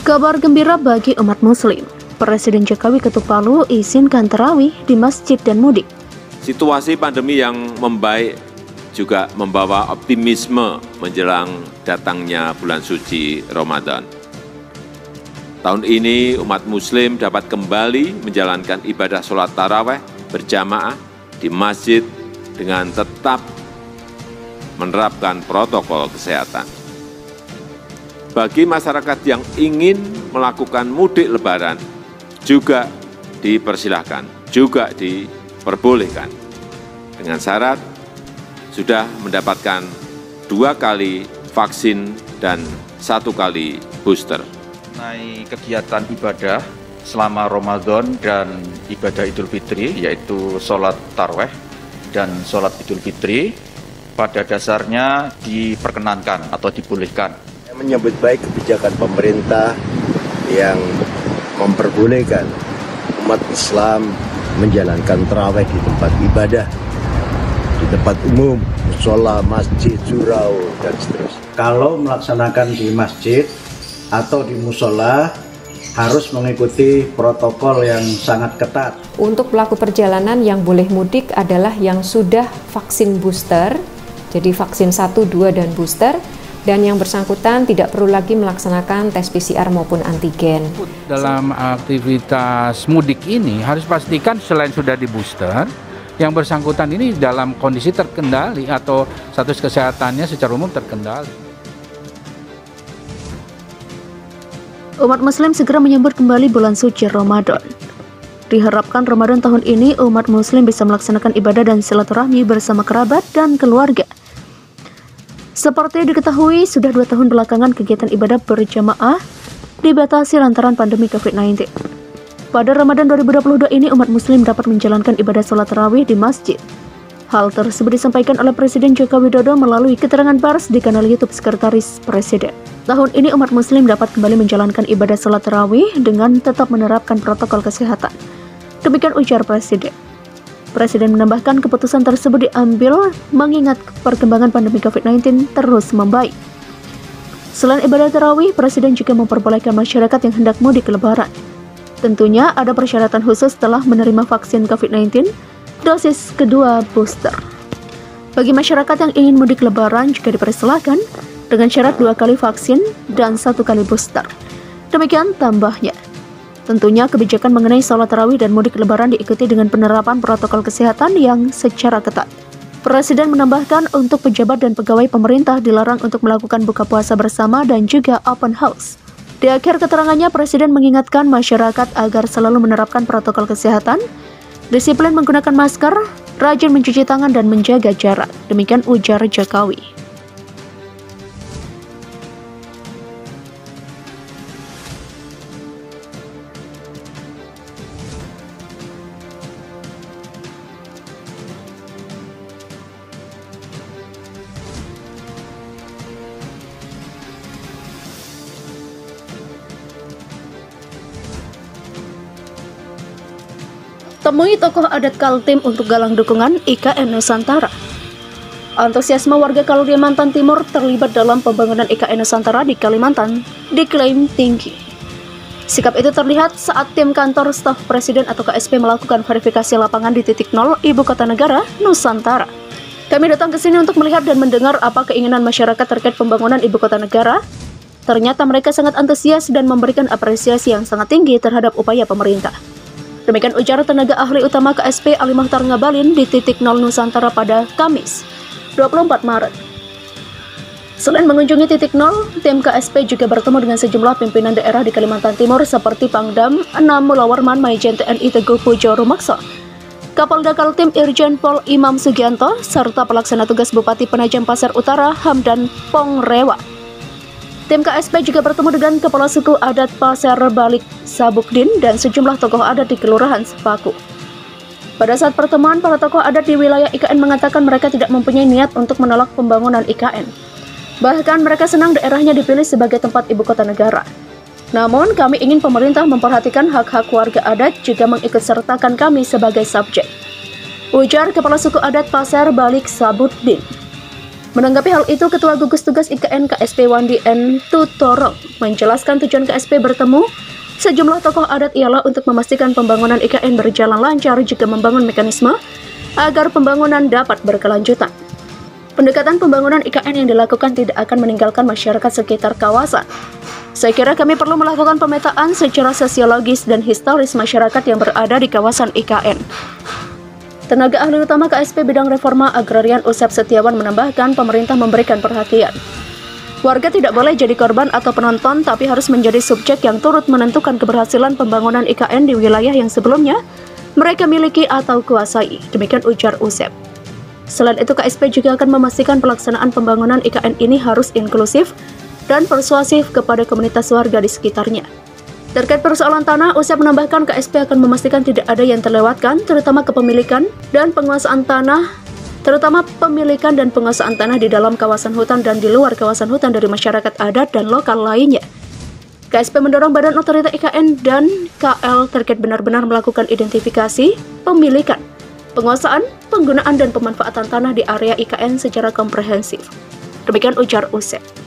Kabar gembira bagi umat muslim. Presiden Jokowi ketuk palu izinkan tarawih di masjid dan mudik. Situasi pandemi yang membaik juga membawa optimisme menjelang datangnya bulan suci Ramadan. Tahun ini umat muslim dapat kembali menjalankan ibadah sholat tarawih berjamaah di masjid dengan tetap menerapkan protokol kesehatan. Bagi masyarakat yang ingin melakukan mudik lebaran juga dipersilahkan, juga diperbolehkan. Dengan syarat sudah mendapatkan 2 kali vaksin dan 1 kali booster. Mengenai kegiatan ibadah selama Ramadan dan ibadah Idul Fitri, yaitu sholat tarawih dan sholat Idul Fitri, pada dasarnya diperkenankan atau dibolehkan. Menyambut baik kebijakan pemerintah yang memperbolehkan umat Islam menjalankan tarawih di tempat ibadah, di tempat umum, musola, masjid, surau, dan seterusnya. Kalau melaksanakan di masjid atau di musola harus mengikuti protokol yang sangat ketat. Untuk pelaku perjalanan yang boleh mudik adalah yang sudah vaksin booster, jadi vaksin 1, 2, dan booster, dan yang bersangkutan tidak perlu lagi melaksanakan tes PCR maupun antigen. Dalam aktivitas mudik ini harus pastikan selain sudah di booster, yang bersangkutan ini dalam kondisi terkendali atau status kesehatannya secara umum terkendali. Umat muslim segera menyambut kembali bulan suci Ramadan. Diharapkan Ramadan tahun ini umat muslim bisa melaksanakan ibadah dan silaturahmi bersama kerabat dan keluarga. Seperti diketahui, sudah 2 tahun belakangan kegiatan ibadah berjamaah dibatasi lantaran pandemi COVID-19. Pada Ramadan 2022 ini, umat muslim dapat menjalankan ibadah sholat tarawih di masjid. Hal tersebut disampaikan oleh Presiden Joko Widodo melalui keterangan pers di kanal YouTube Sekretaris Presiden. Tahun ini umat muslim dapat kembali menjalankan ibadah sholat tarawih dengan tetap menerapkan protokol kesehatan. Demikian ujar Presiden. Presiden menambahkan keputusan tersebut diambil mengingat perkembangan pandemi COVID-19 terus membaik. Selain ibadah tarawih, Presiden juga memperbolehkan masyarakat yang hendak mudik lebaran. Tentunya ada persyaratan khusus setelah menerima vaksin COVID-19 dosis kedua booster. Bagi masyarakat yang ingin mudik lebaran juga dipersilakan dengan syarat 2 kali vaksin dan 1 kali booster. Demikian tambahnya. Tentunya kebijakan mengenai sholat tarawih dan mudik lebaran diikuti dengan penerapan protokol kesehatan yang secara ketat. Presiden menambahkan untuk pejabat dan pegawai pemerintah dilarang untuk melakukan buka puasa bersama dan juga open house. Di akhir keterangannya, Presiden mengingatkan masyarakat agar selalu menerapkan protokol kesehatan, disiplin menggunakan masker, rajin mencuci tangan dan menjaga jarak. Demikian ujar Jokowi. Temui tokoh adat Kaltim untuk galang dukungan IKN Nusantara. Antusiasme warga Kalimantan Timur terlibat dalam pembangunan IKN Nusantara di Kalimantan diklaim tinggi. Sikap itu terlihat saat tim kantor staf Presiden atau KSP melakukan verifikasi lapangan di titik 0 Ibu Kota Negara, Nusantara. Kami datang ke sini untuk melihat dan mendengar apa keinginan masyarakat terkait pembangunan Ibu Kota Negara. Ternyata mereka sangat antusias dan memberikan apresiasi yang sangat tinggi terhadap upaya pemerintah. Demikian ujar tenaga ahli utama KSP Ali Mohtar Ngabalin di titik 0 Nusantara pada Kamis, 24 Maret. Selain mengunjungi titik 0, tim KSP juga bertemu dengan sejumlah pimpinan daerah di Kalimantan Timur seperti Pangdam 6 Mulawarman Maijen TNI Teguh Pujo Rumakso, Kapolda Kaltim Irjen Pol Imam Sugianto, serta pelaksana tugas Bupati Penajam Pasar Utara Hamdan Pongrewa. Tim KSP juga bertemu dengan Kepala Suku Adat Pasar Balik Sabukdin dan sejumlah tokoh adat di Kelurahan Sepaku. Pada saat pertemuan, para tokoh adat di wilayah IKN mengatakan mereka tidak mempunyai niat untuk menolak pembangunan IKN. Bahkan mereka senang daerahnya dipilih sebagai tempat ibu kota negara. Namun, kami ingin pemerintah memperhatikan hak-hak warga adat juga mengikutsertakan kami sebagai subjek. Ujar Kepala Suku Adat Pasar Balik Sabukdin. Menanggapi hal itu, Ketua Gugus Tugas IKN KSP Wandi N. Tutorong menjelaskan tujuan KSP bertemu sejumlah tokoh adat ialah untuk memastikan pembangunan IKN berjalan lancar juga membangun mekanisme agar pembangunan dapat berkelanjutan. Pendekatan pembangunan IKN yang dilakukan tidak akan meninggalkan masyarakat sekitar kawasan. Saya kira kami perlu melakukan pemetaan secara sosiologis dan historis masyarakat yang berada di kawasan IKN. Tenaga ahli utama KSP bidang reforma agrarian Usep Setiawan menambahkan pemerintah memberikan perhatian. Warga tidak boleh jadi korban atau penonton, tapi harus menjadi subjek yang turut menentukan keberhasilan pembangunan IKN di wilayah yang sebelumnya mereka miliki atau kuasai. Demikian ujar Usep. Selain itu, KSP juga akan memastikan pelaksanaan pembangunan IKN ini harus inklusif dan persuasif kepada komunitas warga di sekitarnya. Terkait persoalan tanah, Usep menambahkan KSP akan memastikan tidak ada yang terlewatkan, terutama kepemilikan dan penguasaan tanah, di dalam kawasan hutan dan di luar kawasan hutan dari masyarakat adat dan lokal lainnya. KSP mendorong Badan Otorita IKN dan KL terkait benar-benar melakukan identifikasi, pemilikan, penguasaan, penggunaan dan pemanfaatan tanah di area IKN secara komprehensif. Demikian ujar Usep.